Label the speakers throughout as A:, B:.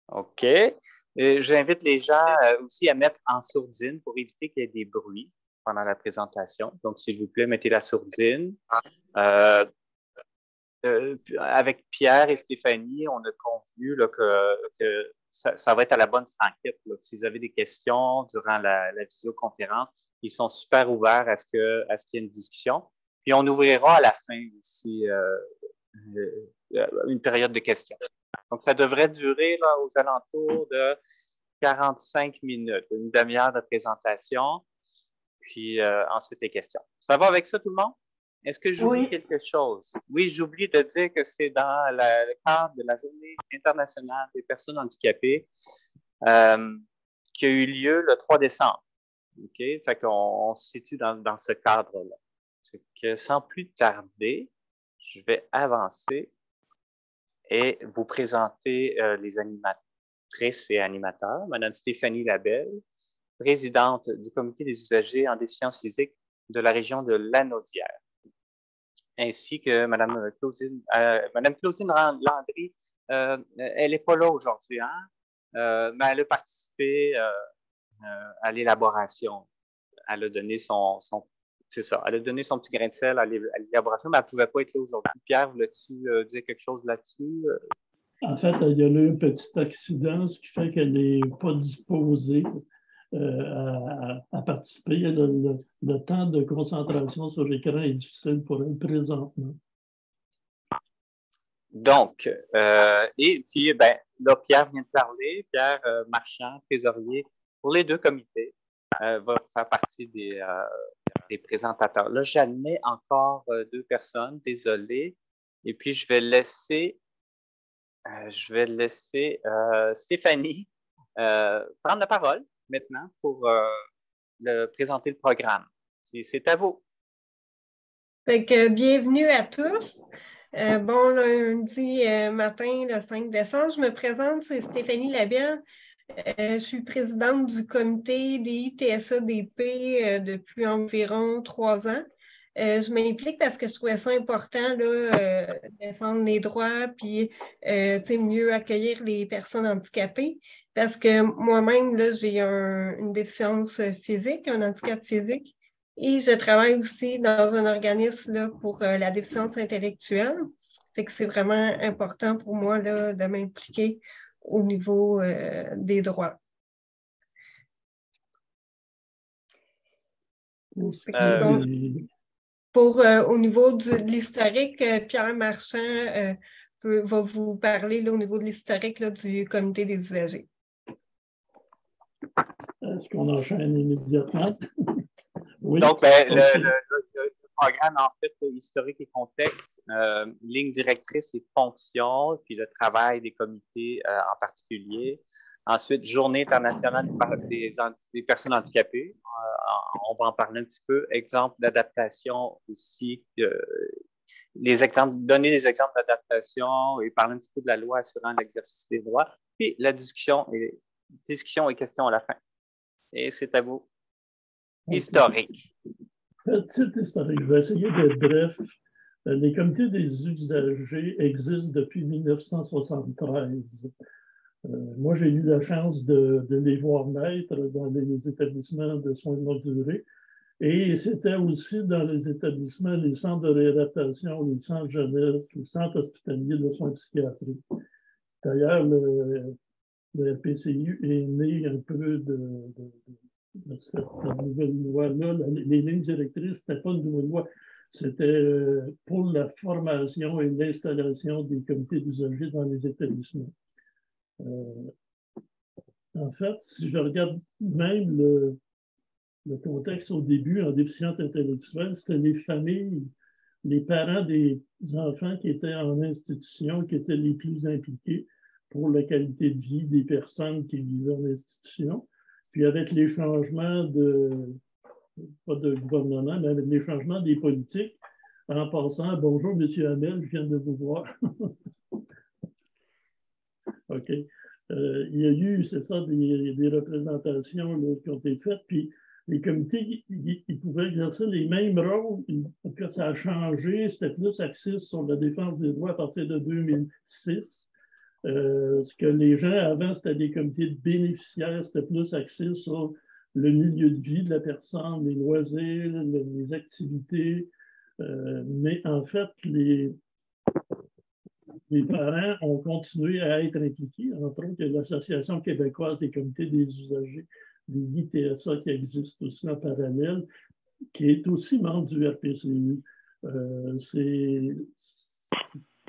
A: OK. J'invite les gens aussi à mettre en sourdine pour éviter qu'il y ait des bruits pendant la présentation. Donc, s'il vous plaît, mettez la sourdine. Avec Pierre et Stéphanie, on a convenu là, que ça va être à la bonne franquette. Là. Si vous avez des questions durant la visioconférence, ils sont super ouverts à ce qu'il y ait une discussion. Puis on ouvrira à la fin aussi une période de questions. Donc, ça devrait durer là, aux alentours de 45 minutes, une demi-heure de présentation, puis ensuite les questions. Ça va avec ça, tout le monde? Est-ce que j'oublie quelque chose? Oui, j'oublie de dire que c'est dans le cadre de la Journée internationale des personnes handicapées qui a eu lieu le 3 décembre. OK? Fait qu'on se situe dans ce cadre-là. C'est que sans plus tarder, je vais avancer et vous présenter les animatrices et animateurs. Madame Stéphanie Labelle, présidente du Comité des usagers en déficience physique de la région de Lanaudière, ainsi que Mme Claudine Landry. Elle n'est pas là aujourd'hui, hein? Mais elle a participé à l'élaboration. Elle a donné c'est ça, elle a donné son petit grain de sel à l'élaboration, mais elle ne pouvait pas être là aujourd'hui. Pierre, voulais-tu dire quelque chose là-dessus?
B: En fait, il y a eu un petit accident, ce qui fait qu'elle n'est pas disposée à participer. Le temps de concentration sur l'écran est difficile pour elle présentement.
A: Donc, et puis, ben, là, Pierre vient de parler. Pierre Marchand, trésorier pour les deux comités, va faire partie des présentateurs. Là, j'admets encore deux personnes, désolé. Et puis, je vais laisser Stéphanie prendre la parole maintenant pour présenter le programme. C'est à vous.
C: Fait que, bienvenue à tous. Bon lundi matin, le 5 décembre, je me présente, c'est Stéphanie Labelle. Je suis présidente du comité des ITSA-DP depuis environ 3 ans. Je m'implique parce que je trouvais ça important là, défendre les droits puis mieux accueillir les personnes handicapées. Parce que moi-même, j'ai une déficience physique, un handicap physique. Et je travaille aussi dans un organisme là, pour la déficience intellectuelle. Fait que c'est vraiment important pour moi là, de m'impliquer au niveau des droits. Donc, au niveau de l'historique, Pierre Marchand va vous parler là, au niveau de l'historique du comité des usagers.
B: Est-ce qu'on enchaîne immédiatement?
A: Oui. Donc, ben, le programme, en fait, historique et contexte, ligne directrice et fonctions, puis le travail des comités en particulier. Ensuite, Journée internationale des personnes handicapées. On va en parler un petit peu. Exemple d'adaptation aussi. Donner des exemples d'adaptation et parler un petit peu de la loi assurant l'exercice des droits. Puis la discussion et questions à la fin. Et c'est à vous. Historique.
B: Petite historique. Je vais essayer d'être bref. Les comités des usagers existent depuis 1973. Moi, j'ai eu la chance de les voir naître dans les établissements de soins de longue durée. Et c'était aussi dans les établissements, les centres de réadaptation, les centres jeunesse, les centres hospitaliers de soins psychiatriques. D'ailleurs, le RPCU est né un peu de cette nouvelle loi-là. Les lignes directrices, ce n'était pas une nouvelle loi, c'était pour la formation et l'installation des comités d'usagers dans les établissements. En fait, si je regarde même le contexte au début en déficience intellectuelle, c'était les familles, les parents des enfants qui étaient en institution, qui étaient les plus impliqués pour la qualité de vie des personnes qui vivaient en institution. Puis avec les changements pas de gouvernement, mais avec les changements des politiques, en passant, bonjour, M. Hamel, je viens de vous voir. OK. Il y a eu, c'est ça, des représentations là, qui ont été faites, puis les comités, ils pouvaient exercer les mêmes rôles, que ça a changé, c'était plus axé sur la défense des droits à partir de 2006. Ce que les gens avant, c'était des comités de bénéficiaires, c'était plus axé sur le milieu de vie de la personne, les loisirs, les activités. Mais en fait, les parents ont continué à être impliqués. Entre autres, il y a l'Association québécoise des comités des usagers, l'ITSA, qui existe aussi en parallèle, qui est aussi membre du RPCU.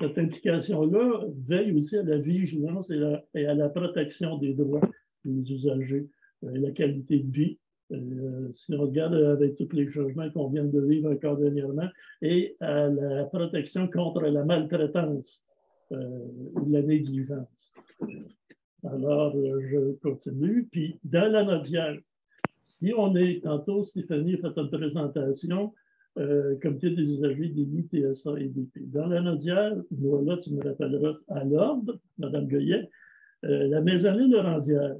B: Cette implication-là veille aussi à la vigilance et à la protection des droits des usagers, la qualité de vie. Si on regarde avec tous les changements qu'on vient de vivre encore dernièrement, et à la protection contre la maltraitance ou la négligence. Alors, je continue. Puis, dans la Nodière, si on est, tantôt, Stéphanie a fait une présentation, comité des usagers des TSA et DP. Dans la Nodière, là, tu me rappelleras à l'ordre, Mme Goyet, la maisonnée Laurentière,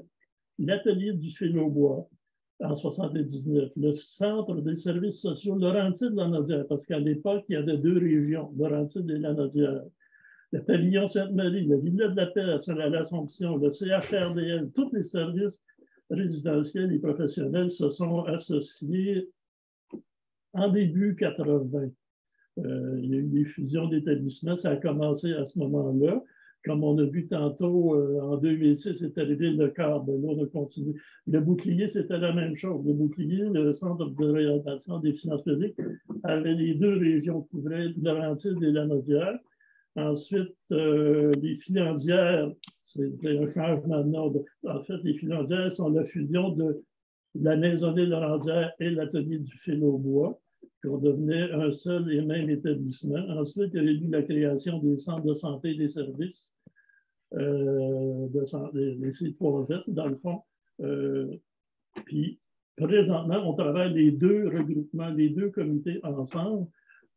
B: l'atelier du fil au bois en 79, le centre des services sociaux Laurentide-Lanaudière, parce qu'à l'époque, il y avait deux régions, Laurentide et Lanaudière. Le pavillon Sainte-Marie, la Villa de la Paix à l'Assomption, le CHRDL, tous les services résidentiels et professionnels se sont associés en début 80. Il y a eu des fusions d'établissements, ça a commencé à ce moment-là. Comme on a vu tantôt, en 2006, c'est arrivé le cadre. Là, on a continué. Le bouclier, c'était la même chose. Le bouclier, le Centre de réorientation des finances publiques, avait les deux régions qui couvraient Laurentides et Lanaudière. Ensuite, les Filandières, c'est un changement de nom. En fait, les Filandières sont la fusion de la maisonnée Laurentière et l'atelier du fil au bois, puis on devenait un seul et même établissement. Ensuite, il y a eu la création des centres de santé et des services, des C3S, dans le fond. Puis, présentement, on travaille les deux regroupements, les deux comités ensemble,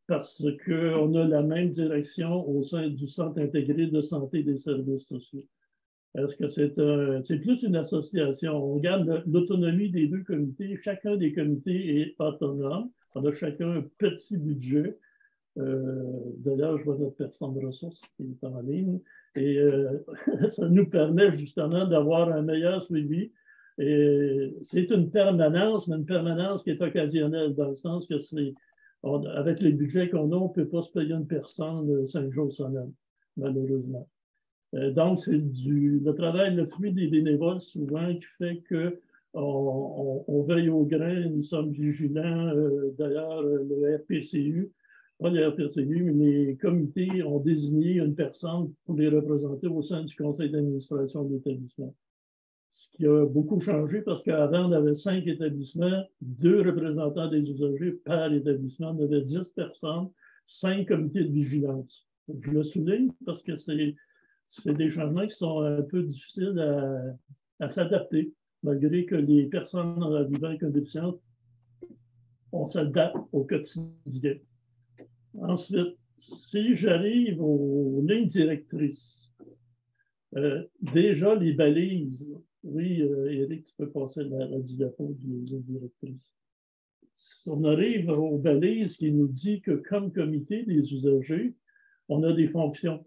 B: parce qu'on a la même direction au sein du Centre intégré de santé et des services sociaux. Est-ce que c'est plus une association? On garde l'autonomie des deux comités. Chacun des comités est autonome. On a chacun un petit budget. D'ailleurs, je vois notre personne de ressources qui est en ligne. Et ça nous permet justement d'avoir un meilleur suivi. Et c'est une permanence, mais une permanence qui est occasionnelle, dans le sens que avec les budgets qu'on a, on ne peut pas se payer une personne 5 jours semaine, malheureusement. Donc, c'est le travail, le fruit des bénévoles souvent qui fait qu'on veille au grain, nous sommes vigilants. D'ailleurs, le RPCU, pas le RPCU, mais les comités ont désigné une personne pour les représenter au sein du conseil d'administration de l'établissement. Ce qui a beaucoup changé parce qu'avant, on avait 5 établissements, 2 représentants des usagers par établissement. On avait 10 personnes, 5 comités de vigilance. Je le souligne parce que c'est des changements qui sont un peu difficiles à s'adapter, malgré que les personnes vivant avec une déficience, on s'adapte au quotidien. Ensuite, si j'arrive aux lignes directrices, déjà les balises, oui, Éric, tu peux passer la diapo des lignes directrices. On arrive aux balises qui nous dit que comme comité des usagers, on a des fonctions.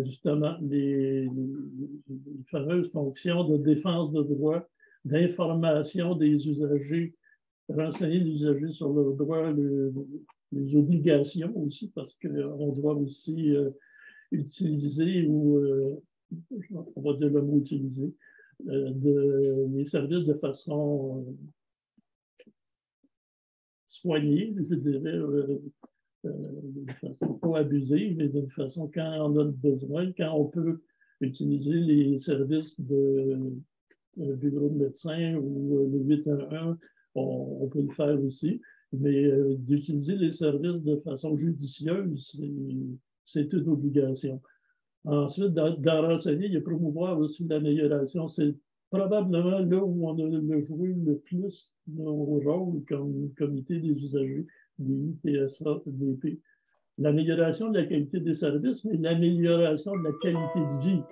B: Justement, les fameuses fonctions de défense de droits, d'information des usagers, renseigner les usagers sur leurs droits, les obligations aussi, parce qu'on doit aussi utiliser, ou on va dire le mot utiliser, les services de façon soignée, je dirais, de façon pas abusive, mais d'une façon quand on a besoin, quand on peut utiliser les services du bureau de médecin ou le 811, on peut le faire aussi. Mais d'utiliser les services de façon judicieuse, c'est une obligation. Ensuite, dans renseigner, il y a promouvoir aussi l'amélioration. C'est probablement là où on a joué le plus nos rôles comme comité des usagers, des ITSA, DP. L'amélioration de la qualité des services, mais l'amélioration de la qualité de vie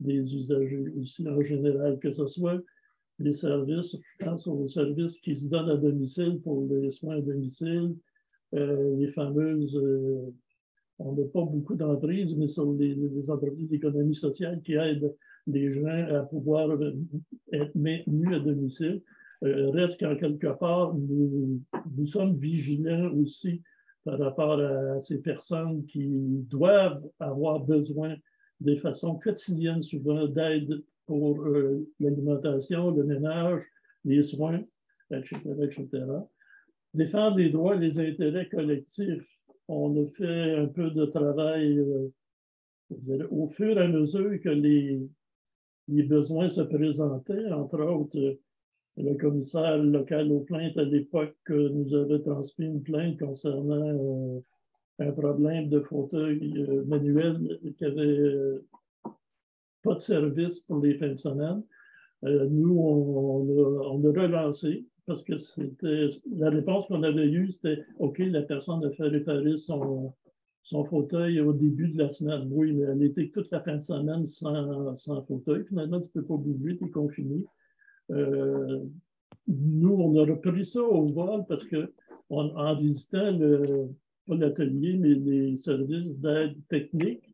B: des usagers aussi en général, que ce soit les services, je pense aux services qui se donnent à domicile pour les soins à domicile, les fameuses, on n'a pas beaucoup d'entreprises, mais sur les entreprises d'économie sociale qui aident les gens à pouvoir être maintenus à domicile. Reste qu'en quelque part, nous sommes vigilants aussi par rapport à ces personnes qui doivent avoir besoin de façon quotidienne souvent d'aide pour l'alimentation, le ménage, les soins, etc., etc. Défendre les droits et les intérêts collectifs. On a fait un peu de travail au fur et à mesure que les besoins se présentaient. Entre autres, le commissaire local aux plaintes à l'époque nous avait transmis une plainte concernant un problème de fauteuil manuel qui avait pas de service pour les fins de semaine. Nous, on a relancé parce que c'était la réponse qu'on avait eue, c'était OK, la personne a fait réparer son fauteuil au début de la semaine. Oui, mais elle était toute la fin de semaine sans fauteuil. Finalement, tu ne peux pas bouger, tu es confiné. Nous, on a repris ça au vol parce qu'en visitant pas l'atelier, mais les services d'aide technique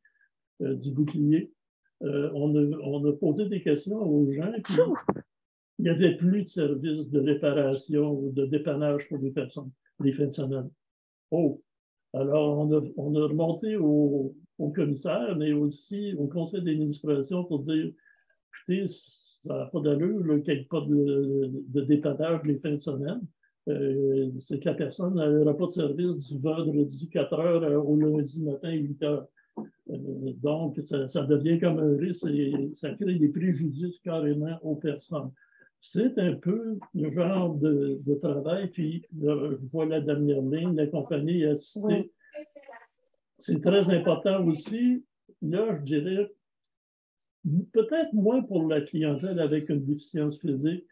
B: du bouclier, on a posé des questions aux gens, puis il n'y avait plus de services de réparation ou de dépannage pour les personnes les fins de semaine. Oh! Alors, on a remonté au commissaire, mais aussi au conseil d'administration pour dire, écoutez, ça n'a pas d'allure qu'il n'y ait pas de dépannage les fins de semaine. C'est que la personne n'aura pas de service du vendredi 4 heures au lundi matin 8 heures. Donc, ça devient comme un risque et ça crée des préjudices carrément aux personnes. C'est un peu le genre de travail, puis je vois la dernière ligne, la compagnie a cité. C'est très important aussi, là, je dirais, peut-être moins pour la clientèle avec une déficience physique.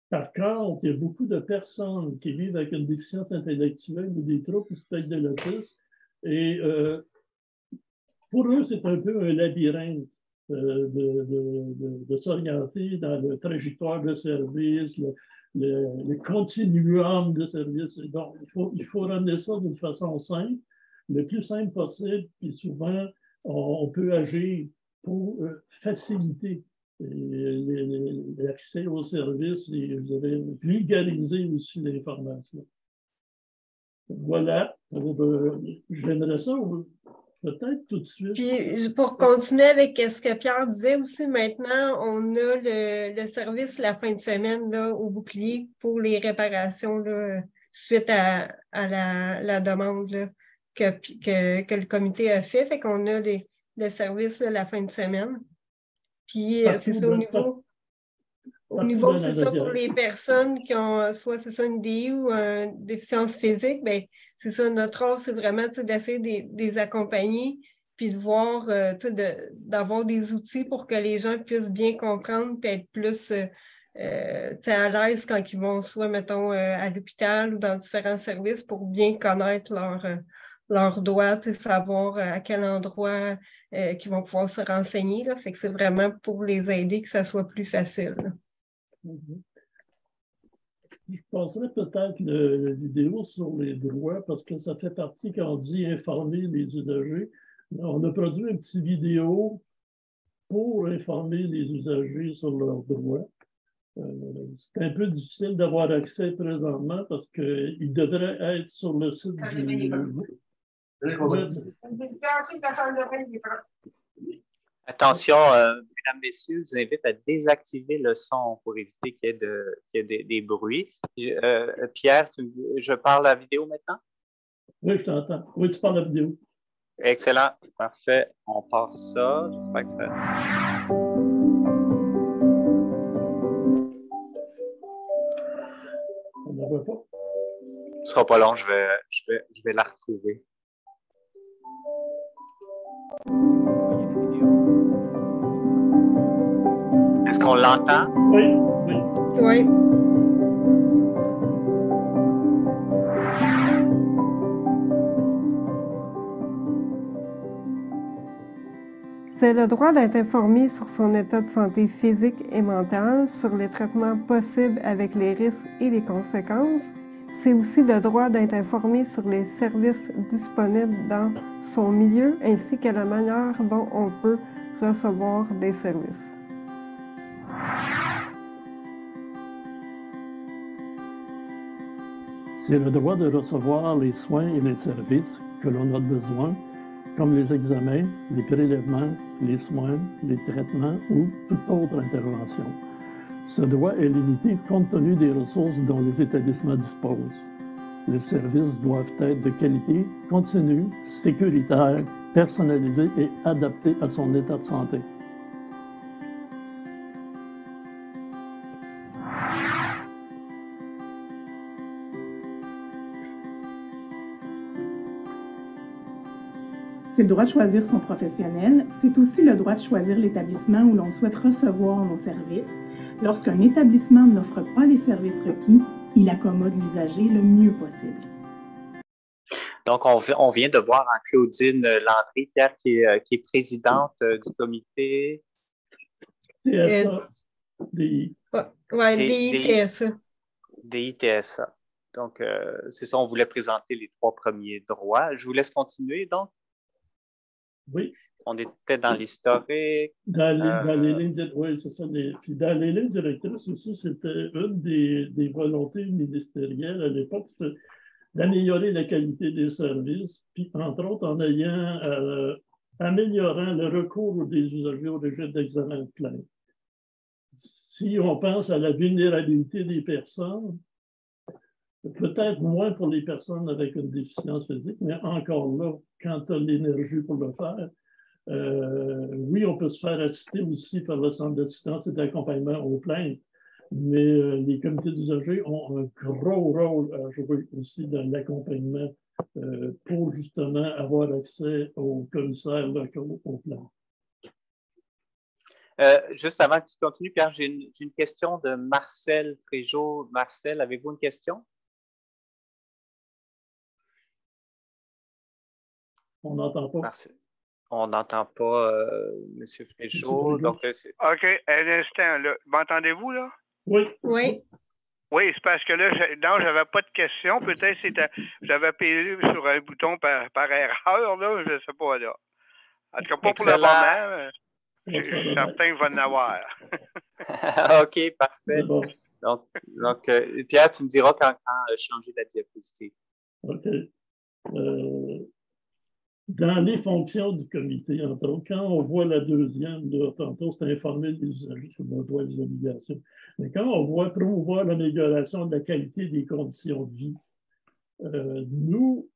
B: Par contre, il y a beaucoup de personnes qui vivent avec une déficience intellectuelle ou des troubles du spectre de l'autisme et pour eux, c'est un peu un labyrinthe de s'orienter dans le trajectoire de service, le continuum de service. Donc, il faut ramener ça d'une façon simple, le plus simple possible, puis souvent, on peut agir pour faciliter l'accès aux services et, je dirais, vulgariser aussi l'information. Voilà, j'aimerais ça peut-être tout de suite.
C: Puis, pour continuer avec ce que Pierre disait aussi, maintenant, on a le service la fin de semaine là, au bouclier pour les réparations là, suite à la demande là, que le comité a fait. Fait qu'on a le service là, la fin de semaine. Puis, c'est ça au niveau, c'est ça pour les personnes qui ont soit c'est ça une DI ou une déficience physique, bien, c'est ça, notre offre, c'est vraiment d'essayer de les accompagner puis de voir, d'avoir des outils pour que les gens puissent bien comprendre puis être plus à l'aise quand ils vont soit, mettons, à l'hôpital ou dans différents services pour bien connaître leurs droits, savoir à quel endroit qu'ils vont pouvoir se renseigner. Là. Fait que c'est vraiment pour les aider que ça soit plus facile. Là.
B: Je passerai peut-être la vidéo sur les droits parce que ça fait partie, quand on dit informer les usagers. On a produit une petite vidéo pour informer les usagers sur leurs droits. C'est un peu difficile d'avoir accès présentement parce qu'il devrait être sur le site du...
A: Attention, mesdames, messieurs, je vous invite à désactiver le son pour éviter qu'il y ait des bruits. Pierre, je parle à la vidéo maintenant?
B: Oui, je t'entends. Oui, tu parles à la vidéo.
A: Excellent. Parfait. On passe ça. J'espère que ça...
B: On n'en voit pas.
A: Ce ne sera pas long, je vais la retrouver. Est-ce qu'on l'entend?
B: Oui, oui.
C: Oui. C'est le droit d'être informé sur son état de santé physique et mental, sur les traitements possibles avec les risques et les conséquences. C'est aussi le droit d'être informé sur les services disponibles dans son milieu ainsi que la manière dont on peut recevoir des services.
B: C'est le droit de recevoir les soins et les services que l'on a besoin, comme les examens, les prélèvements, les soins, les traitements ou toute autre intervention. Ce droit est limité compte tenu des ressources dont les établissements disposent. Les services doivent être de qualité, continue, sécuritaire, personnalisés et adaptés à son état de santé.
D: C'est le droit de choisir son professionnel. C'est aussi le droit de choisir l'établissement où l'on souhaite recevoir nos services. Lorsqu'un établissement n'offre pas les services requis, il accommode l'usager le mieux possible.
A: Donc, on vient de voir en Claudine Landry, Pierre, qui est présidente du comité
B: TSA. DI.
C: DITSA.
A: DITSA. Donc, c'est ça, on voulait présenter les 3 premiers droits. Je vous laisse continuer, donc.
B: Oui.
A: On était dans l'historique.
B: Dans les lignes, oui, c'est ça. Puis dans les lignes directrices aussi, c'était une des volontés ministérielles à l'époque, c'était d'améliorer la qualité des services, puis entre autres en améliorant le recours des usagers au régime d'examen de plainte. Si on pense à la vulnérabilité des personnes, peut-être moins pour les personnes avec une déficience physique, mais encore là, quand tu as l'énergie pour le faire, oui, on peut se faire assister aussi par le centre d'assistance et d'accompagnement aux plaintes, mais les comités d'usagers ont un gros rôle à jouer aussi dans l'accompagnement pour justement avoir accès aux commissaires locaux aux plaintes.
A: Juste avant que tu continues, Pierre, j'ai une question de Marcel Fréjot. Marcel, avez-vous une question?
B: On n'entend pas.
A: Marcel. On n'entend pas M. Fréjot. Donc,
E: OK, un instant. M'entendez-vous, là?
B: Oui.
C: Oui.
E: Oui, c'est parce que là, non, j'avais pas de question. Peut-être que j'avais appuyé sur un bouton par erreur, là. Je ne sais pas, là. En tout cas, pas
A: excellent.
E: pour le moment. Je suis certain qu'il va en avoir.
A: OK, parfait. Bon. Donc Pierre, tu me diras quand changer la diapositive.
B: OK. Dans les fonctions du comité, entre autres, quand on voit la deuxième, là, tantôt, c'est informer les usagers sur leurs droits et les obligations. Mais quand on voit promouvoir l'amélioration de la qualité des conditions de vie, nous,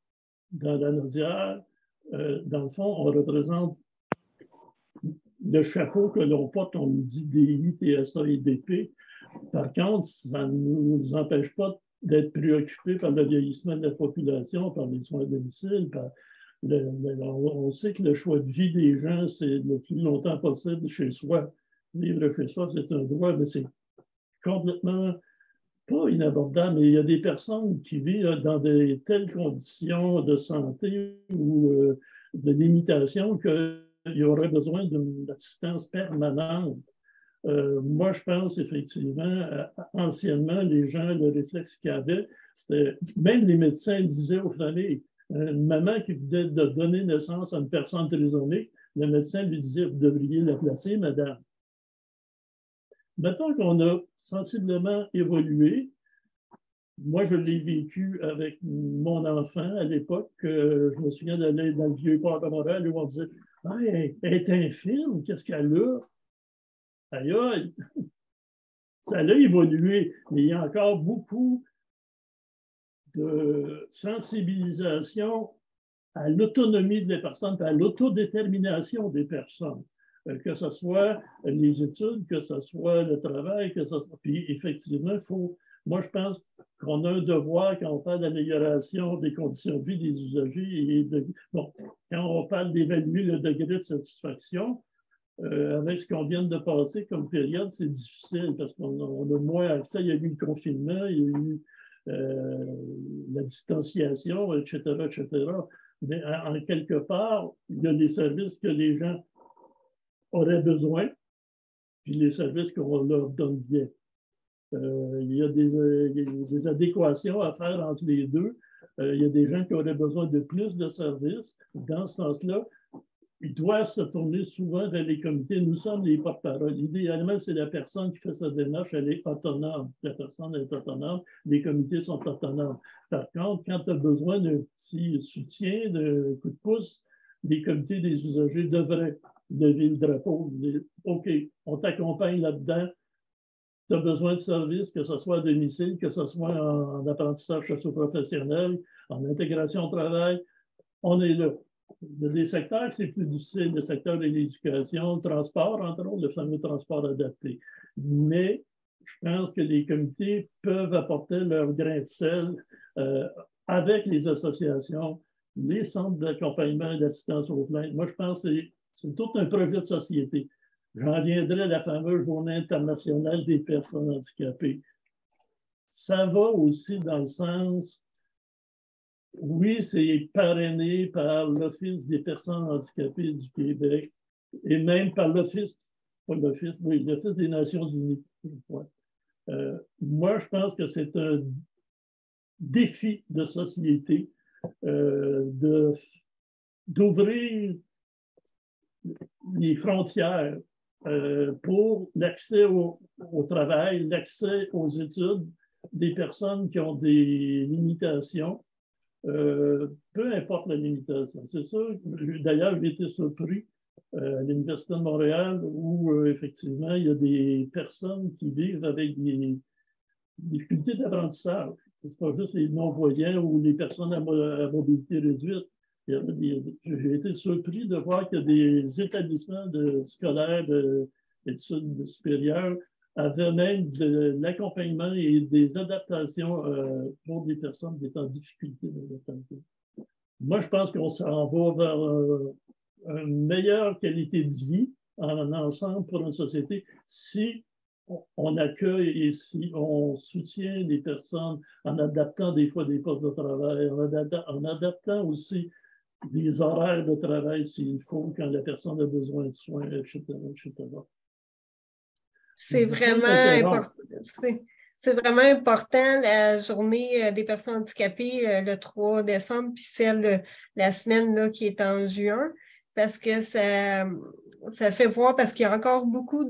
B: dans la Naudière, dans le fond, on représente le chapeau que l'on porte, on nous dit DI, TSA et DP. Par contre, ça ne nous empêche pas d'être préoccupés par le vieillissement de la population, par les soins à domicile, on sait que le choix de vie des gens, c'est le plus longtemps possible chez soi. Vivre chez soi, c'est un droit, mais c'est complètement pas inabordable. Mais il y a des personnes qui vivent dans de telles conditions de santé ou de limitation qu'il y aurait besoin d'une assistance permanente. Moi, je pense effectivement, anciennement, les gens, le réflexe qu'ils avaient, c'était, même les médecins disaient aux familles, une maman qui venait de donner naissance à une personne trisomique, le médecin lui disait, vous devriez la placer, madame. Mettons qu'on a sensiblement évolué. Moi, je l'ai vécu avec mon enfant à l'époque. Je me souviens d'aller dans le vieux port de Montréal où on disait, ah, elle est infirme, qu'est-ce qu'elle a? Aïe, aïe! Ça a évolué, mais il y a encore beaucoup de sensibilisation à l'autonomie des personnes, à l'autodétermination des personnes, que ce soit les études, que ce soit le travail, que ce soit... Puis effectivement, moi je pense qu'on a un devoir quand on parle d'amélioration des conditions de vie des usagers bon, quand on parle d'évaluer le degré de satisfaction, avec ce qu'on vient de passer comme période, c'est difficile parce qu'on a moins accès. Il y a eu le confinement, il y a eu la distanciation, etc., etc. Mais en quelque part, il y a des services que les gens auraient besoin, puis les services qu'on leur donne bien. Il y a des adéquations à faire entre les deux. Il y a des gens qui auraient besoin de plus de services. Dans ce sens-là, ils doivent se tourner souvent vers les comités. Nous sommes les porte-parole. Idéalement, c'est la personne qui fait sa démarche, elle est autonome. La personne est autonome, les comités sont autonomes. Par contre, quand tu as besoin d'un petit soutien, d'un coup de pouce, les comités des usagers devraient lever le drapeau. OK, on t'accompagne là-dedans. Tu as besoin de services, que ce soit à domicile, que ce soit en apprentissage socio-professionnel, en intégration au travail, on est là. Il y a des secteurs qui c'est plus difficile, le secteur de l'éducation, le transport, entre autres, le fameux transport adapté. Mais je pense que les comités peuvent apporter leur grain de sel avec les associations, les centres d'accompagnement et d'assistance aux plaintes. Moi, je pense que c'est tout un projet de société. J'en viendrai à la fameuse Journée internationale des personnes handicapées. Ça va aussi dans le sens, oui, c'est parrainé par l'Office des personnes handicapées du Québec et même par l'Office des Nations Unies. Moi, je pense que c'est un défi de société d'ouvrir les frontières pour l'accès au travail, l'accès aux études des personnes qui ont des limitations, peu importe la limitation. C'est ça. D'ailleurs, j'ai été surpris à l'Université de Montréal où, effectivement, il y a des personnes qui vivent avec des difficultés d'apprentissage. Ce n'est pas juste les non-voyants ou les personnes à mobilité réduite. J'ai été surpris de voir qu'il y a des établissements scolaires d'études supérieures avaient même de l'accompagnement et des adaptations pour des personnes qui étaient en difficulté de l'adaptation. Moi, je pense qu'on s'en va vers une meilleure qualité de vie en ensemble pour une société si on accueille et si on soutient les personnes en adaptant des fois des postes de travail, en adaptant aussi des horaires de travail s'il faut, quand la personne a besoin de soins, etc.
C: C'est vraiment important. C'est vraiment important, la journée des personnes handicapées le 3 décembre, puis celle la semaine là, qui est en juin, parce que ça fait voir, parce qu'il y a encore beaucoup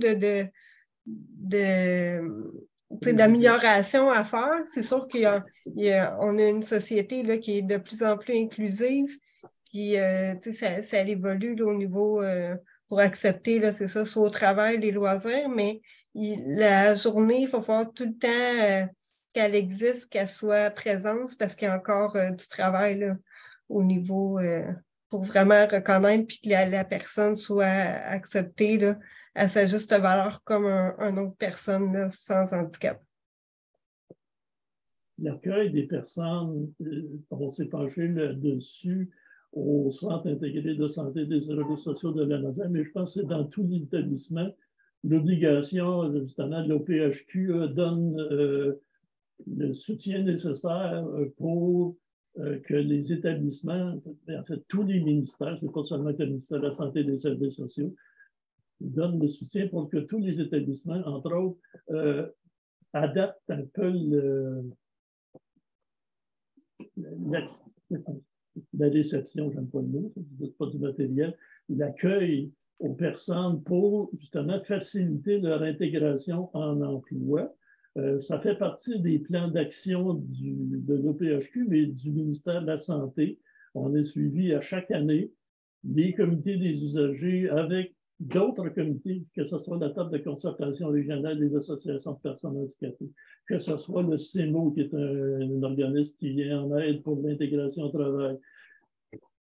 C: d'amélioration à faire. C'est sûr qu'on a une société là, qui est de plus en plus inclusive, puis ça évolue là, au niveau pour accepter, c'est ça, soit au travail, les loisirs, mais la journée, il faut voir tout le temps qu'elle existe, qu'elle soit présente, parce qu'il y a encore du travail là, au niveau pour vraiment reconnaître puis que la personne soit acceptée là, à sa juste valeur comme une autre personne là, sans handicap.
B: L'accueil des personnes, on s'est penché là-dessus au Centre intégré de santé des services sociaux de la Lausanne, mais je pense que c'est dans tous les établissements. L'obligation, justement, de l'OPHQ donne le soutien nécessaire pour que les établissements, en fait, tous les ministères, ce n'est pas seulement le ministère de la Santé et des Services sociaux, donnent le soutien pour que tous les établissements, entre autres, adaptent un peu la réception, j'aime pas le mot, c'est pas du matériel, l'accueil aux personnes pour justement faciliter leur intégration en emploi. Ça fait partie des plans d'action de l'OPHQ, mais du ministère de la Santé. On est suivi à chaque année les comités des usagers avec d'autres comités, que ce soit la table de concertation régionale des associations de personnes handicapées, que ce soit le CEMO, qui est un organisme qui vient en aide pour l'intégration au travail,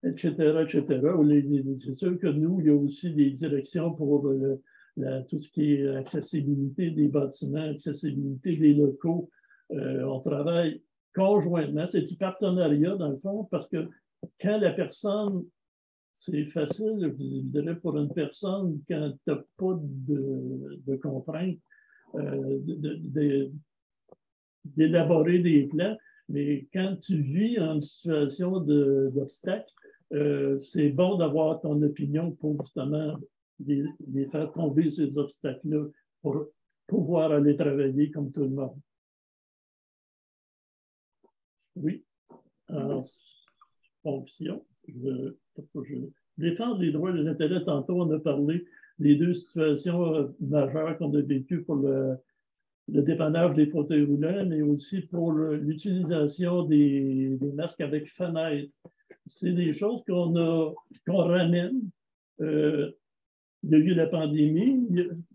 B: etc., etc. C'est sûr que nous, il y a aussi des directions pour tout ce qui est accessibilité des bâtiments, accessibilité des locaux. On travaille conjointement. C'est du partenariat, dans le fond, parce que quand la personne, c'est facile, je dirais, pour une personne, quand tu n'as pas de contraintes, d'élaborer des plans, mais quand tu vis en situation d'obstacle, c'est bon d'avoir ton opinion pour justement les faire tomber ces obstacles-là pour pouvoir aller travailler comme tout le monde. Oui, en fonction, défendre les droits et les intérêts, tantôt on a parlé des deux situations majeures qu'on a vécues pour le dépannage des fauteuils roulants, mais aussi pour l'utilisation des masques avec fenêtre. C'est des choses qu'on ramène. Il y a eu la pandémie,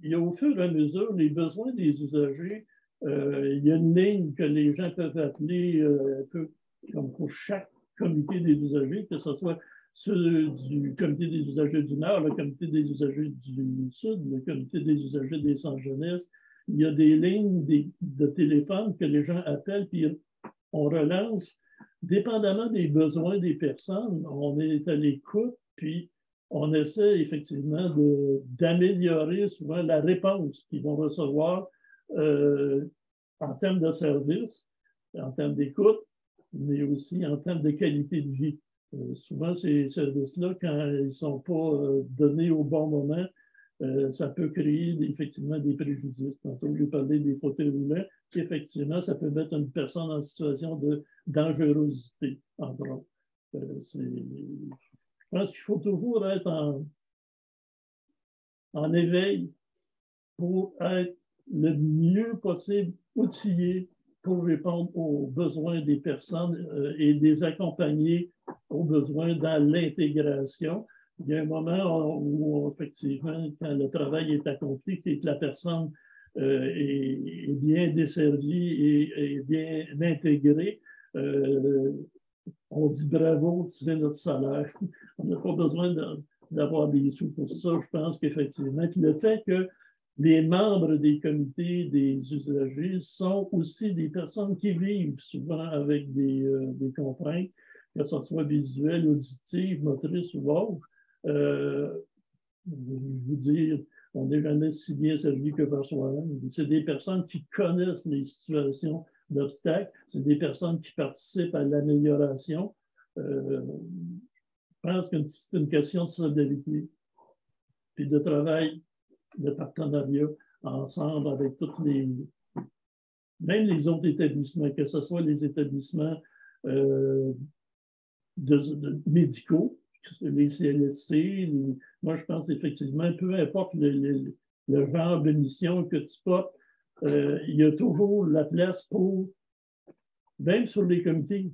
B: il y a au fur et à mesure les besoins des usagers. Il y a une ligne que les gens peuvent appeler un peu comme pour chaque comité des usagers, que ce soit ceux du comité des usagers du Nord, le comité des usagers du Sud, le comité des usagers des centres jeunesse. Il y a des lignes de téléphone que les gens appellent, puis on relance. Dépendamment des besoins des personnes, on est à l'écoute, puis on essaie effectivement d'améliorer souvent la réponse qu'ils vont recevoir en termes de service, en termes d'écoute, mais aussi en termes de qualité de vie. Souvent, ces services-là, quand ils ne sont pas donnés au bon moment, ça peut créer effectivement des préjudices. Tantôt, j'ai parlé des fauteuils roulants, qui effectivement, ça peut mettre une personne en situation de dangerosité, entre autres. Je pense qu'il faut toujours être en éveil pour être le mieux possible outillé pour répondre aux besoins des personnes et les accompagner aux besoins dans l'intégration. Il y a un moment où, effectivement, quand le travail est accompli et que la personne est bien desservie et bien intégrée, on dit bravo, c'est notre salaire. On n'a pas besoin d'avoir des sous pour ça. Je pense qu'effectivement, le fait que les membres des comités des usagers sont aussi des personnes qui vivent souvent avec des contraintes, que ce soit visuelles, auditives, motrices ou autres. Je vous dire, on n'est jamais si bien servi que par soi-même. C'est des personnes qui connaissent les situations d'obstacles, c'est des personnes qui participent à l'amélioration. Je pense que c'est une question de solidarité, puis de travail, de partenariat ensemble avec même les autres établissements, que ce soit les établissements médicaux, les CLSC, moi je pense effectivement, peu importe le genre de mission que tu portes, il y a toujours la place pour, même sur les comités,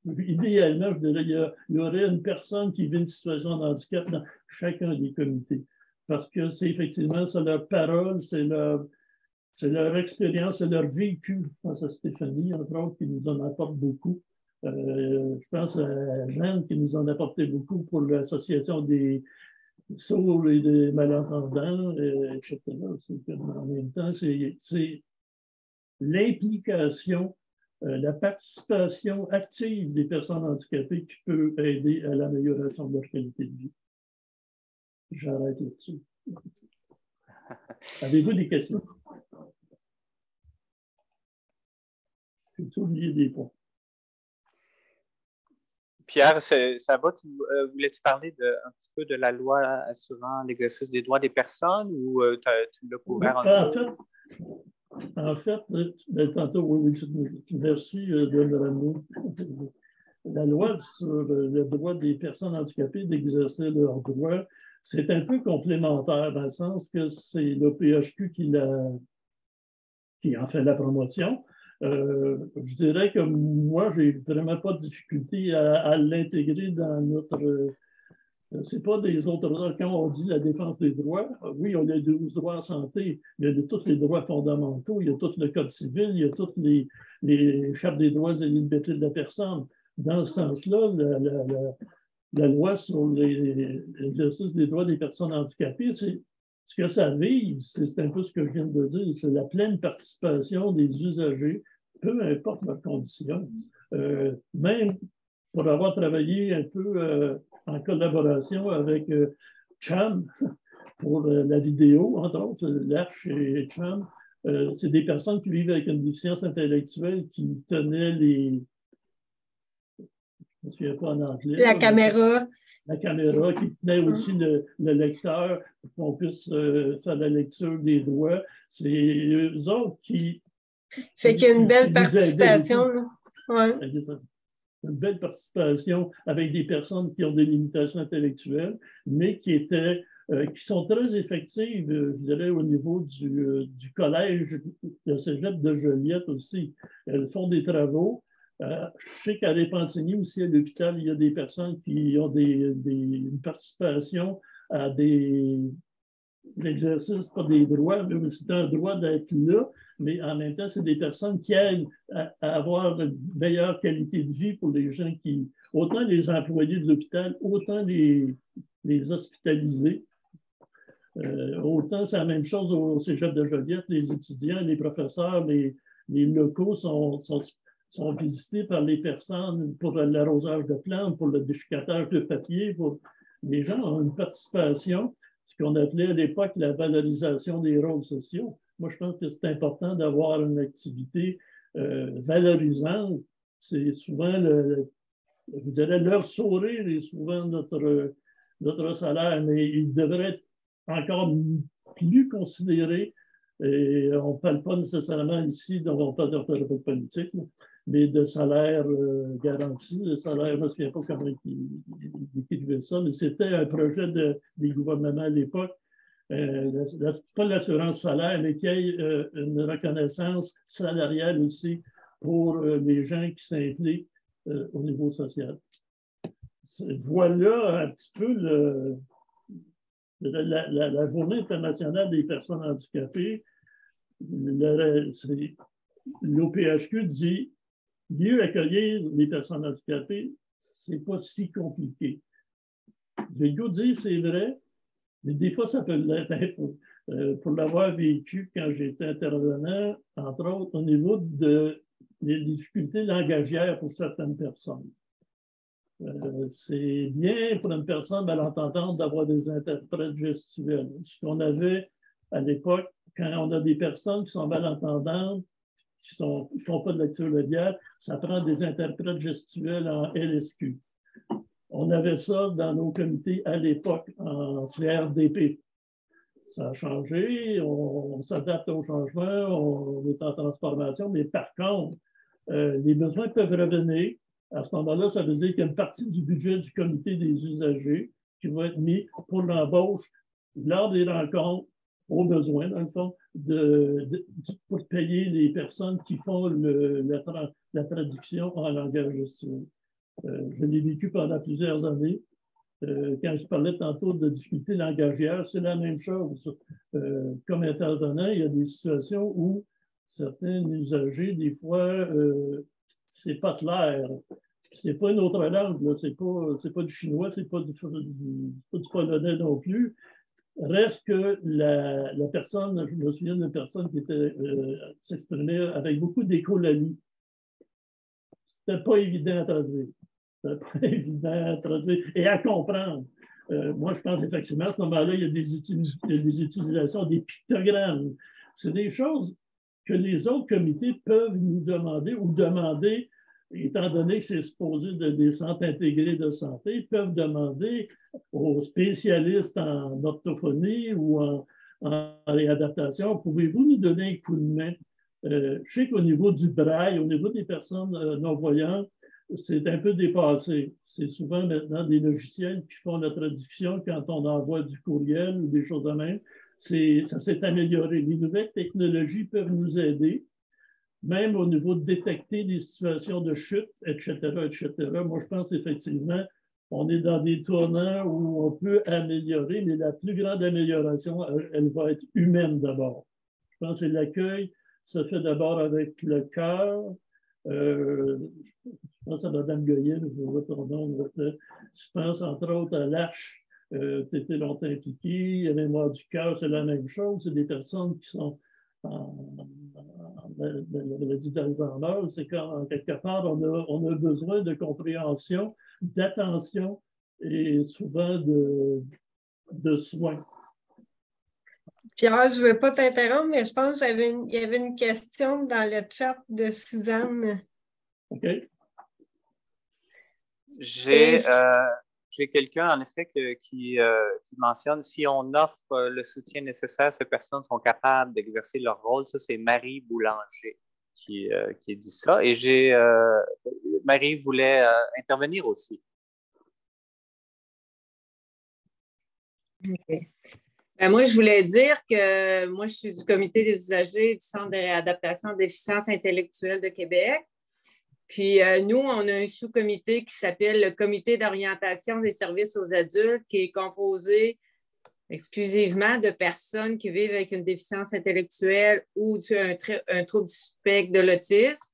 B: idéalement, je dirais, il y aurait une personne qui vit une situation de handicap dans chacun des comités. Parce que c'est effectivement, c'est leur parole, c'est leur expérience, c'est leur vécu. Je pense à Stéphanie, entre autres, qui nous en apporte beaucoup. Je pense à Jeanne, qui nous en a apporté beaucoup pour l'association des sourds et des malentendants, etc. En même temps, c'est l'implication, la participation active des personnes handicapées qui peut aider à l'amélioration de leur qualité de vie. J'arrête là-dessus. Avez-vous des questions? J'ai oublié des points.
A: Pierre, ça va? Voulais-tu parler un petit peu de la loi assurant l'exercice des droits des personnes ou tu l'as couvert
B: en fait, tantôt, oui, merci de me ramener. La loi sur le droit des personnes handicapées d'exercer leurs droits, c'est un peu complémentaire dans le sens que c'est le PHQ qui en fait la promotion. Je dirais que moi, j'ai vraiment pas de difficulté à l'intégrer dans notre... c'est pas des autres droits. Quand on dit la défense des droits, oui, on a 12 droits en santé, mais il y a tous les droits fondamentaux, il y a tout le Code civil, il y a toutes les chartes des droits et libertés de la personne. Dans ce sens-là, la loi sur l'exercice des droits des personnes handicapées, ce que ça vise, c'est un peu ce que je viens de dire, c'est la pleine participation des usagers, peu importe leurs conditions. Même pour avoir travaillé un peu en collaboration avec Cham pour la vidéo, entre autres, l'Arche et Cham, c'est des personnes qui vivent avec une déficience intellectuelle qui tenaient je ne me souviens pas en anglais.
C: La caméra.
B: La caméra qui tenait aussi le lecteur pour qu'on puisse faire la lecture des doigts. C'est eux autres qui...
C: Fait qu'il y a une belle participation. Ouais.
B: Une belle participation avec des personnes qui ont des limitations intellectuelles, mais qui sont très effectives, je dirais, au niveau du collège de Cégep de Joliette aussi. Elles font des travaux. Je sais qu'à Repentigny aussi, à l'hôpital, il y a des personnes qui ont une participation à l'exercice, pas des droits, mais c'est un droit d'être là, mais en même temps, c'est des personnes qui aident à avoir une meilleure qualité de vie pour les gens autant les employés de l'hôpital, autant les hospitalisés. Autant, c'est la même chose au Cégep de Joliette, les étudiants, les professeurs, les locaux sont visités par les personnes pour l'arrosage de plantes, pour le déchiquetage de papier. Les gens ont une participation, ce qu'on appelait à l'époque la valorisation des rôles sociaux. Moi, je pense que c'est important d'avoir une activité valorisante. C'est souvent, je dirais, leur sourire est souvent notre salaire, mais il devrait être encore plus considéré. Et on ne parle pas nécessairement ici, on parle de politique, mais de salaire garanti. Le salaire, je ne me souviens pas comment ils écrivaient ça, mais c'était un projet des gouvernements à l'époque. Pas l'assurance salaire, mais qu'il y ait une reconnaissance salariale aussi pour les gens qui s'impliquent au niveau social. Voilà un petit peu la Journée internationale des personnes handicapées. L'OPHQ dit mieux accueillir les personnes handicapées, ce n'est pas si compliqué. J'ai le goût de dire c'est vrai, mais des fois, ça peut l'être pour l'avoir vécu quand j'étais intervenant, entre autres, au niveau des difficultés langagières pour certaines personnes. C'est bien pour une personne malentendante d'avoir des interprètes gestuels. Ce qu'on avait à l'époque, quand on a des personnes qui sont malentendantes, qui ne font pas de lecture labiale, ça prend des interprètes gestuels en LSQ. On avait ça dans nos comités à l'époque en CRDP. Ça a changé, on s'adapte au changement, on est en transformation, mais par contre, les besoins peuvent revenir. À ce moment-là, ça veut dire qu'il y a une partie du budget du comité des usagers qui va être mis pour l'embauche lors des rencontres aux besoins, dans le fond, pour payer les personnes qui font la traduction en langage gestuel. Je l'ai vécu pendant plusieurs années. Quand je parlais tantôt de difficultés langagières, c'est la même chose. Comme intervenant, il y a des situations où certains usagers, des fois, c'est pas clair. C'est pas une autre langue, c'est pas du chinois, c'est pas du polonais non plus. Reste que la personne, je me souviens d'une personne qui s'exprimait avec beaucoup d'écholalie. C'était pas évident à traduire. C'était pas évident à traduire et à comprendre. Moi, je pense effectivement, à ce moment-là, il y a des utilisations des pictogrammes. C'est des choses que les autres comités peuvent nous demander ou demander, étant donné que c'est supposé des centres intégrés de santé, ils peuvent demander aux spécialistes en orthophonie ou en réadaptation, pouvez-vous nous donner un coup de main? Je sais qu'au niveau du braille, au niveau des personnes non-voyantes, c'est un peu dépassé. C'est souvent maintenant des logiciels qui font la traduction quand on envoie du courriel ou des choses de même. Ça s'est amélioré. Les nouvelles technologies peuvent nous aider, même au niveau de détecter des situations de chute, etc., etc. Moi, je pense effectivement on est dans des tournants où on peut améliorer, mais la plus grande amélioration, elle va être humaine d'abord. Je pense que l'accueil se fait d'abord avec le cœur. Je pense à Mme Goyen, je vois ton nom. Je pense entre autres à l'Arche. Tu étais longtemps impliqué. À Mémoire du cœur, c'est la même chose. C'est des personnes qui sont en maladie d'Alzheimer. C'est qu'en quelque part, on a besoin de compréhension, d'attention et souvent de soins.
C: Pierre, je ne veux pas t'interrompre, mais je pense qu'il y avait une question dans le chat de Suzanne.
B: OK.
A: J'ai quelqu'un, en effet, qui mentionne si on offre le soutien nécessaire, ces personnes sont capables d'exercer leur rôle. Ça, c'est Marie Boulanger qui dit ça. Et Marie voulait intervenir aussi.
F: Okay. Ben, moi, je voulais dire que moi, je suis du comité des usagers du Centre de réadaptation de déficience intellectuelle de Québec. Puis, nous, on a un sous-comité qui s'appelle le Comité d'orientation des services aux adultes, qui est composé exclusivement de personnes qui vivent avec une déficience intellectuelle ou un trouble du spectre de l'autisme.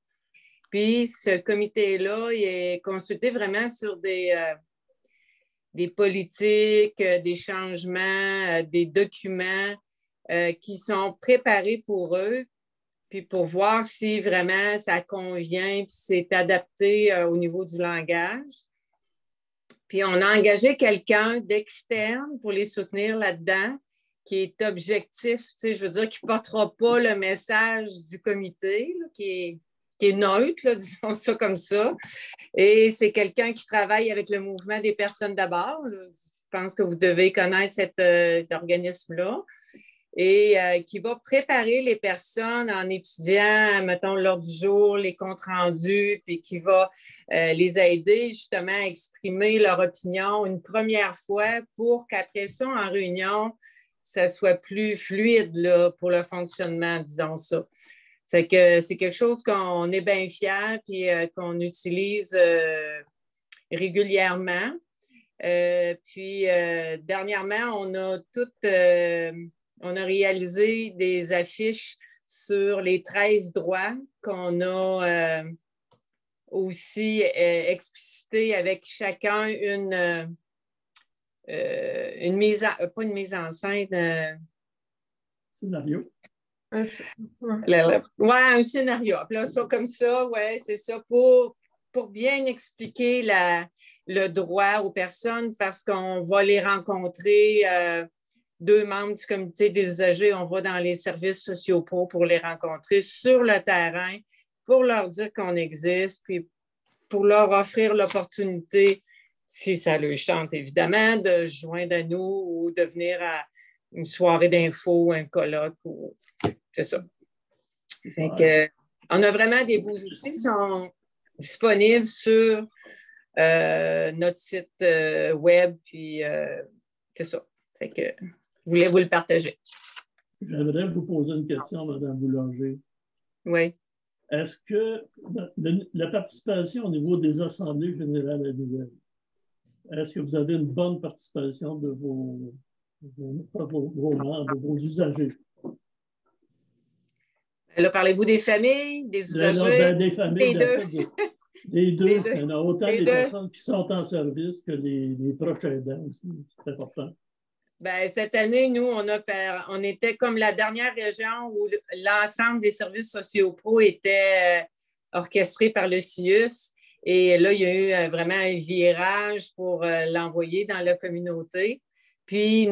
F: Puis, ce comité-là, il est consulté vraiment sur des politiques, des changements, des documents qui sont préparés pour eux, puis pour voir si vraiment ça convient, puis c'est adapté au niveau du langage. Puis on a engagé quelqu'un d'externe pour les soutenir là-dedans, qui est objectif, tu sais, je veux dire, qui ne portera pas le message du comité, là, qui est neutre, là, disons ça comme ça. Et c'est quelqu'un qui travaille avec le mouvement des personnes d'abord. Je pense que vous devez connaître cet organisme-là. Et qui va préparer les personnes en étudiant, mettons, l'ordre du jour, les comptes rendus, puis qui va les aider justement à exprimer leur opinion une première fois pour qu'après ça, en réunion, ça soit plus fluide là, pour le fonctionnement, disons ça. Fait que c'est quelque chose qu'on est bien fiers puis qu'on utilise régulièrement. Puis dernièrement, on a réalisé des affiches sur les 13 droits qu'on a aussi explicité avec chacun une mise en, pas une mise en scène.
B: Scénario.
F: Oui, un scénario. Appelons ça comme ça, oui, c'est ça, pour bien expliquer le droit aux personnes parce qu'on va les rencontrer. 2 membres du comité des usagers, on va dans les services sociaux pour les rencontrer sur le terrain, pour leur dire qu'on existe, puis pour leur offrir l'opportunité, si ça leur chante évidemment, de se joindre à nous ou de venir à une soirée d'info, un colloque, c'est ça. Fait que, on a vraiment des beaux outils qui sont disponibles sur notre site web, puis c'est ça. Fait que je voulais vous le partager.
B: J'aimerais vous poser une question, Mme Boulanger.
F: Oui.
B: Est-ce que la participation au niveau des assemblées générales annuelles, est-ce que vous avez une bonne participation de vos membres, de vos usagers?
F: Là, parlez-vous des familles, des usagers?
B: Des familles, des deux. Il y en a autant des personnes qui sont en service que les proches aidants aussi. C'est important.
F: Bien, cette année, nous, on était comme la dernière région où l'ensemble des services sociaux pro était orchestré par le CIUS. Et là, il y a eu vraiment un virage pour l'envoyer dans la communauté. Puis,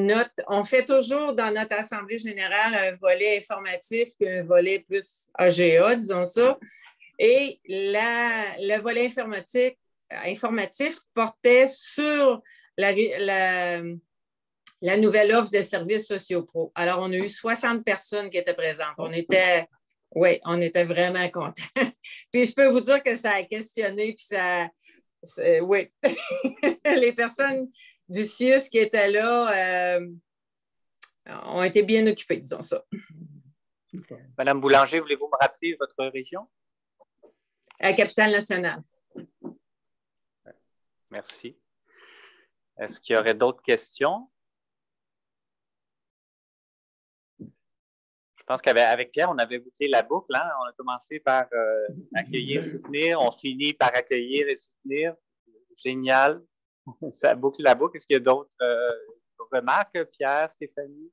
F: on fait toujours dans notre Assemblée générale un volet informatif puis un volet plus AGA, disons ça. Et le volet informatif portait sur la nouvelle offre de services sociaux pro. Alors, on a eu 60 personnes qui étaient présentes. On était vraiment contents. Puis, je peux vous dire que ça a questionné, puis oui. Les personnes du CIUS qui étaient là ont été bien occupées, disons ça.
A: Madame Boulanger, voulez-vous me rappeler votre région?
F: Capitale-Nationale.
A: Merci. Est-ce qu'il y aurait d'autres questions? Je pense qu'avec Pierre, on avait bouclé la boucle. Hein? On a commencé par accueillir, soutenir. On finit par accueillir et soutenir. Génial. Ça boucle la boucle. Est-ce qu'il y a d'autres remarques, Pierre, Stéphanie?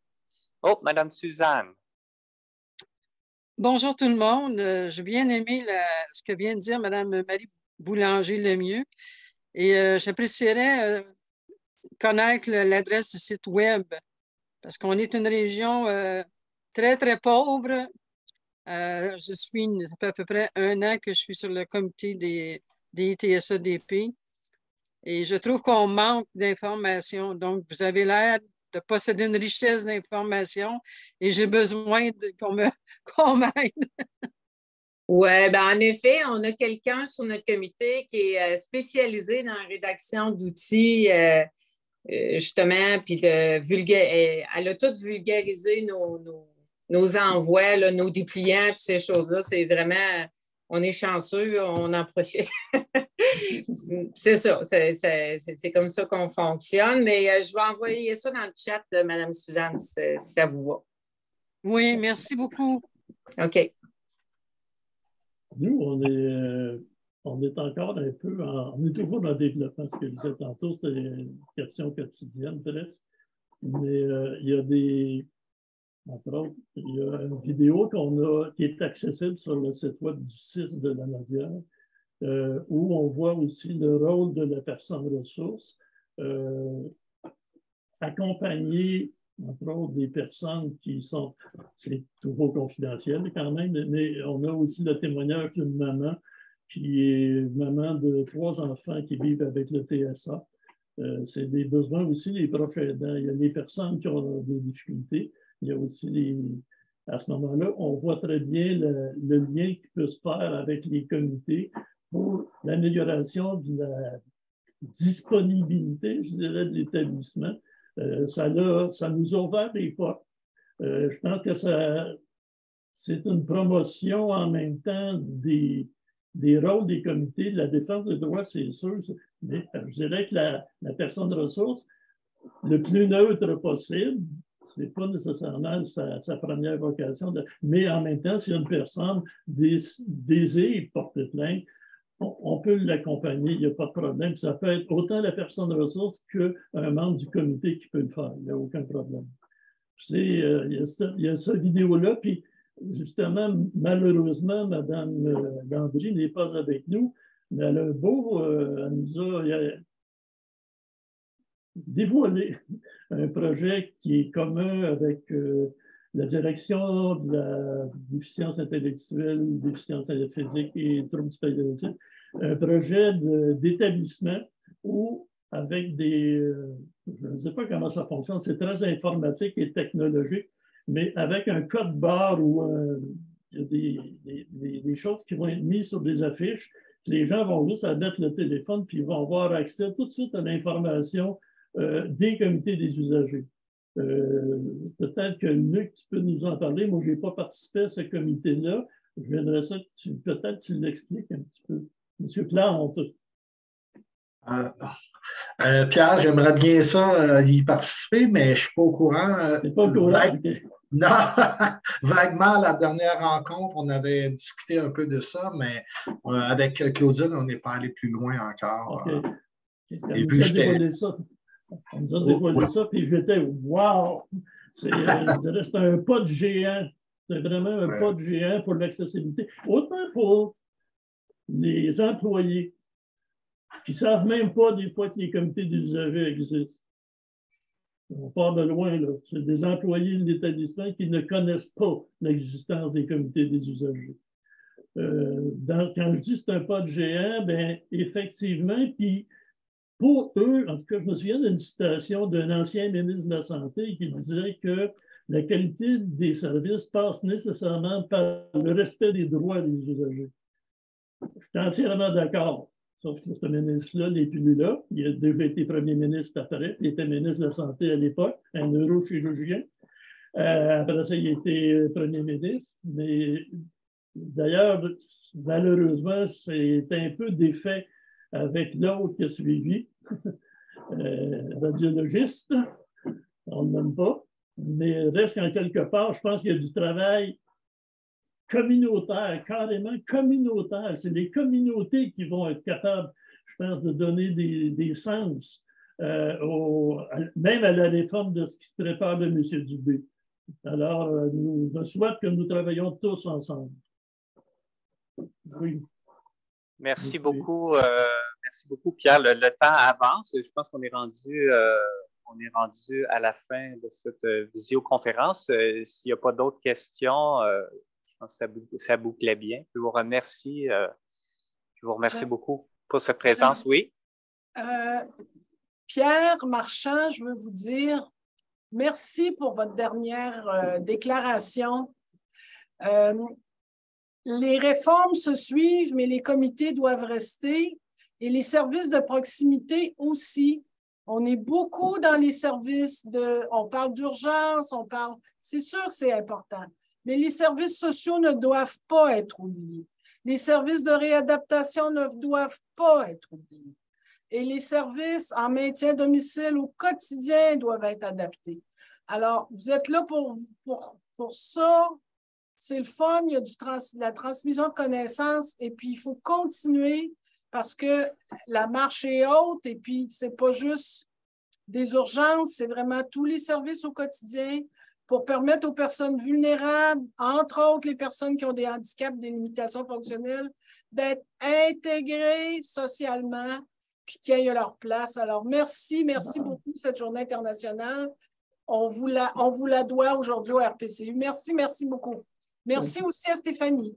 A: Oh, Madame Suzanne.
G: Bonjour tout le monde. J'ai bien aimé ce que vient de dire Mme Marie Boulanger-Lemieux. Et j'apprécierais connaître l'adresse du site web parce qu'on est une région très, très pauvre. Ça fait à peu près 1 an que je suis sur le comité des ITSADP. Et je trouve qu'on manque d'informations. Donc, vous avez l'air de posséder une richesse d'informations et j'ai besoin qu'on m'aide.
F: Oui, ben en effet, on a quelqu'un sur notre comité qui est spécialisé dans la rédaction d'outils, justement, puis elle a tout vulgarisé nos envois, là, nos dépliants, puis ces choses-là. C'est vraiment, on est chanceux, on en profite. C'est ça, c'est comme ça qu'on fonctionne, mais je vais envoyer ça dans le chat de Mme Suzanne, si ça vous va.
G: Oui, merci beaucoup.
F: OK.
B: Nous, on est encore un peu, on est toujours dans le développement, ce que je disais tantôt, c'est une question quotidienne, presque. Mais il y a entre autres, il y a une vidéo qui est accessible sur le site web du CIS de la Naudière, où on voit aussi le rôle de la personne ressource, accompagner, entre autres, des personnes qui sont, c'est toujours confidentiel quand même, mais on a aussi le témoignage d'une maman qui est maman de 3 enfants qui vivent avec le TSA. C'est des besoins aussi des proches aidants. Il y a des personnes qui ont des difficultés. Il y a aussi à ce moment-là, on voit très bien le lien qui peut se faire avec les comités pour l'amélioration de la disponibilité, je dirais, de l'établissement. Ça nous a ouvert des portes. Je pense que c'est une promotion en même temps des rôles des comités. La défense des droits, c'est sûr, mais je dirais que la personne ressource, le plus neutre possible, ce n'est pas nécessairement sa première vocation, mais en même temps, si une personne désire porter plainte, on peut l'accompagner, il n'y a pas de problème. Ça peut être autant la personne ressource qu'un membre du comité qui peut le faire, il n'y a aucun problème. Il y a cette vidéo-là, puis justement, malheureusement, Mme Landry n'est pas avec nous, mais elle nous a dévoilé un projet qui est commun avec la direction de la déficience intellectuelle, déficience physique et troubles du spectre de l'autisme, un projet d'établissement où, avec je ne sais pas comment ça fonctionne, c'est très informatique et technologique, mais avec un code barre où il y a des choses qui vont être mises sur des affiches. Les gens vont juste mettre le téléphone puis ils vont avoir accès tout de suite à l'information des comités des usagers. Peut-être que Luc, tu peux nous en parler. Moi, je n'ai pas participé à ce comité-là. Je viendrais ça, peut-être tu l'expliques un petit peu. Monsieur Plante.
H: Pierre, j'aimerais bien ça y participer, mais je ne suis pas au courant.
B: Tu n'es pas au courant?
H: Non, vaguement, la dernière rencontre, on avait discuté un peu de ça, mais avec Claudine, on n'est pas allé plus loin encore.
B: Okay. Et puis, on nous a dévoilé ça, puis j'étais « wow! » C'est un pas de géant. C'est vraiment un pas de géant pour l'accessibilité. Autant pour les employés qui ne savent même pas des fois que les comités des usagers existent. On part de loin, là. C'est des employés de l'établissement qui ne connaissent pas l'existence des comités des usagers. Quand je dis que c'est un pas de géant, bien, effectivement, puis pour eux, en tout cas, je me souviens d'une citation d'un ancien ministre de la Santé qui disait que la qualité des services passe nécessairement par le respect des droits des usagers. Je suis entièrement d'accord. Sauf que ce ministre-là n'est plus là. Il a déjà été premier ministre après. Il était ministre de la Santé à l'époque, un neurochirurgien. Après ça, il a été premier ministre. Mais d'ailleurs, malheureusement, c'est un peu défait avec l'autre qui a suivi, radiologiste, on ne l'aime pas, mais reste qu'en quelque part, je pense qu'il y a du travail communautaire, carrément communautaire. C'est les communautés qui vont être capables, je pense, de donner des sens, même à la réforme de ce qui se prépare de M. Dubé. Alors, je souhaite que nous travaillons tous ensemble. Oui.
A: Merci beaucoup, Pierre. Le temps avance. Je pense qu'on est rendu à la fin de cette visioconférence. S'il n'y a pas d'autres questions, je pense que ça bouclait bien. Je vous remercie beaucoup pour cette présence. Oui?
I: Pierre Marchand, je veux vous dire merci pour votre dernière déclaration. Les réformes se suivent, mais les comités doivent rester et les services de proximité aussi. On est beaucoup dans les services on parle d'urgence, c'est sûr que c'est important, mais les services sociaux ne doivent pas être oubliés. Les services de réadaptation ne doivent pas être oubliés. Et les services en maintien à domicile au quotidien doivent être adaptés. Alors, vous êtes là pour ça. C'est le fun, il y a de la transmission de connaissances et puis il faut continuer parce que la marche est haute et puis ce n'est pas juste des urgences, c'est vraiment tous les services au quotidien pour permettre aux personnes vulnérables, entre autres les personnes qui ont des handicaps, des limitations fonctionnelles, d'être intégrées socialement puis qu'ils aient leur place. Alors, merci beaucoup cette journée internationale. On vous la doit aujourd'hui au RPCU. Merci beaucoup. Merci aussi à Stéphanie.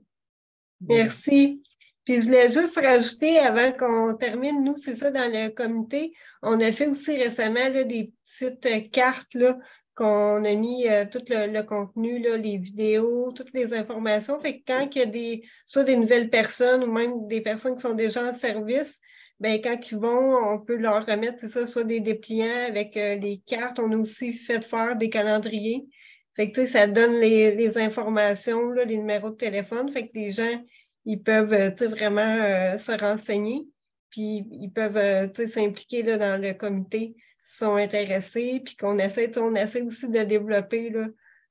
C: Merci. Puis je voulais juste rajouter avant qu'on termine, nous, c'est ça, dans le comité, on a fait aussi récemment là, des petites cartes là, qu'on a mis tout le contenu, là, les vidéos, toutes les informations. Fait que quand il y a soit des nouvelles personnes ou même des personnes qui sont déjà en service, bien, quand ils vont, on peut leur remettre, c'est ça, soit des dépliants avec les cartes. On a aussi fait faire des calendriers. Fait que, tu sais, ça donne les informations, là, les numéros de téléphone. Fait que les gens, ils peuvent, tu sais, vraiment se renseigner. Puis, ils peuvent, tu sais, s'impliquer là, dans le comité s'ils sont intéressés. Puis qu'on essaie, tu sais, on essaie aussi de développer là,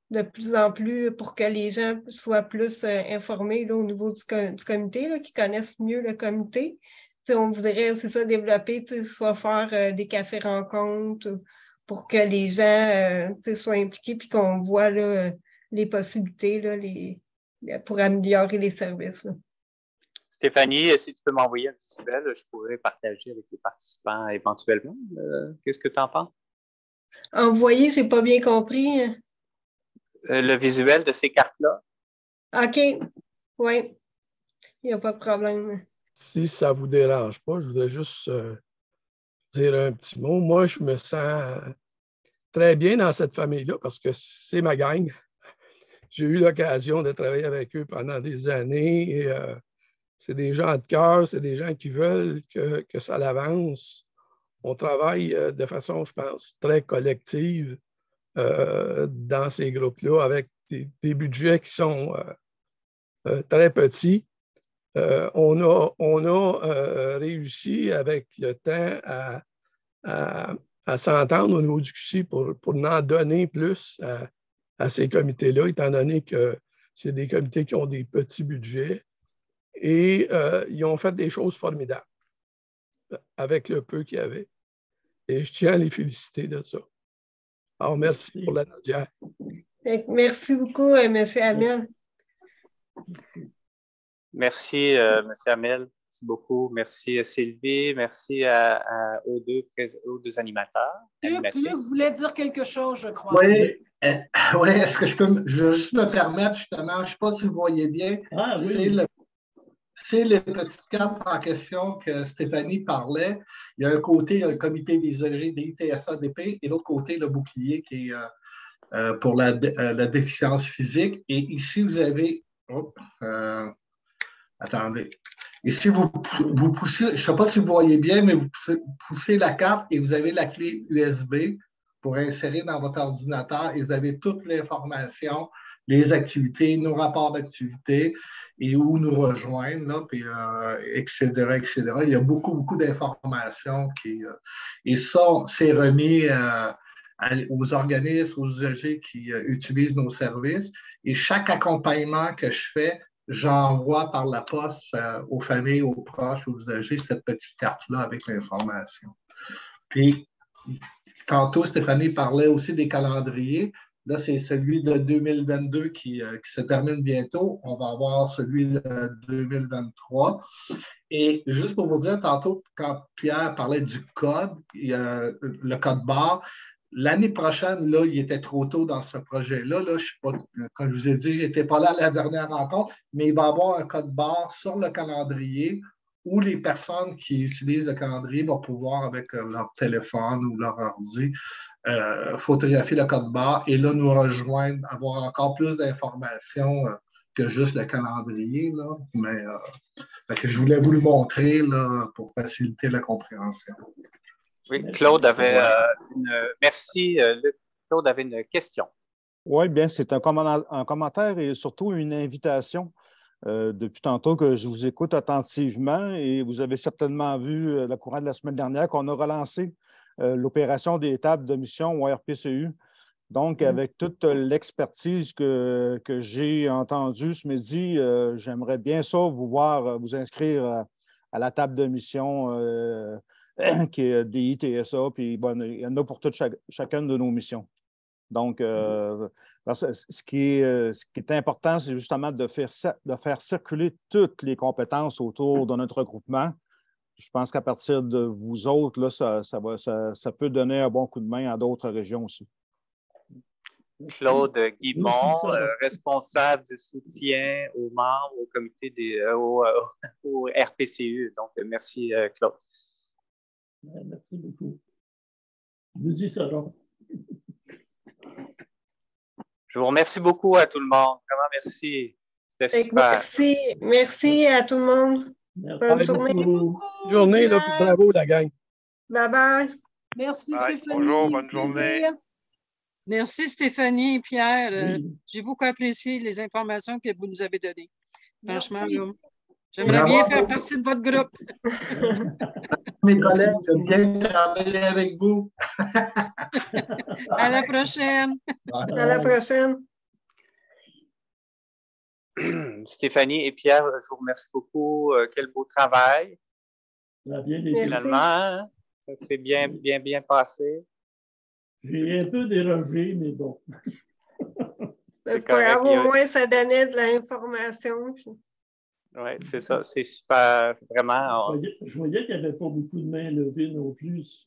C: de plus en plus pour que les gens soient plus informés là, au niveau du comité, là, qu'ils connaissent mieux le comité. Tu sais, on voudrait, c'est ça, développer, tu sais, soit faire des cafés-rencontres, pour que les gens soient impliqués puis qu'on voit là, les possibilités là, pour améliorer les services. Là.
A: Stéphanie, si tu peux m'envoyer un visuel, je pourrais partager avec les participants éventuellement. Qu'est-ce que tu en penses?
C: Envoyer, je n'ai pas bien compris.
A: Le visuel de ces cartes-là.
C: OK. Oui. Il n'y a pas de problème.
J: Si ça ne vous dérange pas, je voudrais juste dire un petit mot. Moi, je me sens très bien dans cette famille-là parce que c'est ma gang. J'ai eu l'occasion de travailler avec eux pendant des années et c'est des gens de cœur, c'est des gens qui veulent que ça avance. On travaille de façon, je pense, très collective dans ces groupes-là avec des budgets qui sont très petits. On a réussi avec le temps à s'entendre au niveau du QC pour en donner plus à ces comités-là, étant donné que c'est des comités qui ont des petits budgets. Et ils ont fait des choses formidables avec le peu qu'il y avait. Et je tiens à les féliciter de ça. Alors, merci pour la notière.
C: Merci beaucoup, M. Hamel.
A: Merci, M. Hamel. Merci beaucoup. Merci, Sylvie. Merci aux deux animateurs.
I: Luc voulait dire quelque chose, je crois.
H: Oui, est-ce que je vais juste me permettre, justement, je ne sais pas si vous voyez bien, c'est les petites cartes en question que Stéphanie parlait. Il y a un côté, il y a le comité des OG, des ITSA-DP, et l'autre côté, le bouclier qui est pour la déficience physique. Et ici, vous avez... attendez. Ici, vous poussez, je ne sais pas si vous voyez bien, mais vous poussez la carte et vous avez la clé USB pour insérer dans votre ordinateur et vous avez toute l'information, les activités, nos rapports d'activité et où nous rejoindre, là, puis, etc., etc. Il y a beaucoup d'informations et ça, c'est remis aux organismes, aux usagers qui utilisent nos services. Et chaque accompagnement que je fais, j'envoie par la poste aux familles, aux proches, aux usagers, cette petite carte-là avec l'information. Puis, tantôt, Stéphanie parlait aussi des calendriers. Là, c'est celui de 2022 qui se termine bientôt. On va avoir celui de 2023. Et juste pour vous dire, tantôt, quand Pierre parlait du code, le code barre, l'année prochaine, là, il était trop tôt dans ce projet-là. Là, je sais pas, comme je vous ai dit, je n'étais pas là à la dernière rencontre, mais il va y avoir un code barre sur le calendrier où les personnes qui utilisent le calendrier vont pouvoir, avec leur téléphone ou leur ordi, photographier le code barre et là, nous rejoindre, avoir encore plus d'informations que juste le calendrier. Là. Mais je voulais vous le montrer là, pour faciliter la compréhension.
A: Oui, Claude avait merci, Luc. Claude avait une question.
K: Oui, bien, c'est un commentaire et surtout une invitation. Depuis tantôt que je vous écoute attentivement et vous avez certainement vu le courant de la semaine dernière qu'on a relancé l'opération des tables de mission au RPCU. Donc, avec toute l'expertise que j'ai entendue ce midi, j'aimerais bien ça vous voir vous inscrire à la table de mission qui est DITSA, puis bon, il y en a pour chacune de nos missions. Donc, ce qui est important, c'est justement de faire circuler toutes les compétences autour de notre regroupement. Je pense qu'à partir de vous autres, là, ça peut donner un bon coup de main à d'autres régions aussi.
A: Claude Guimond, responsable du soutien aux membres au comité au RPCU. Donc, merci, Claude.
B: Merci beaucoup. Nous y serons.
C: Je vous remercie beaucoup à tout le monde. Vraiment, merci. C'était super.
I: Merci à tout le monde. Bonne journée.
J: Bonne journée, là, puis bravo la gang.
I: Bye bye. Merci Stéphanie.
E: Bonjour, bonne journée.
G: Merci Stéphanie et Pierre. J'ai beaucoup apprécié les informations que vous nous avez données. Franchement, j'aimerais bien faire partie de votre groupe.
H: Mes collègues, j'aime bien travailler avec vous.
G: À la prochaine.
I: À la prochaine.
C: Stéphanie et Pierre, je vous remercie beaucoup. Quel beau travail. Finalement, ça s'est bien passé.
B: J'ai un peu dérogé, mais bon.
I: C'est pas grave, au moins ça donnait de l'information.
C: Oui, c'est ça, c'est super, vraiment.
B: Je voyais qu'il n'y avait pas beaucoup de mains levées non plus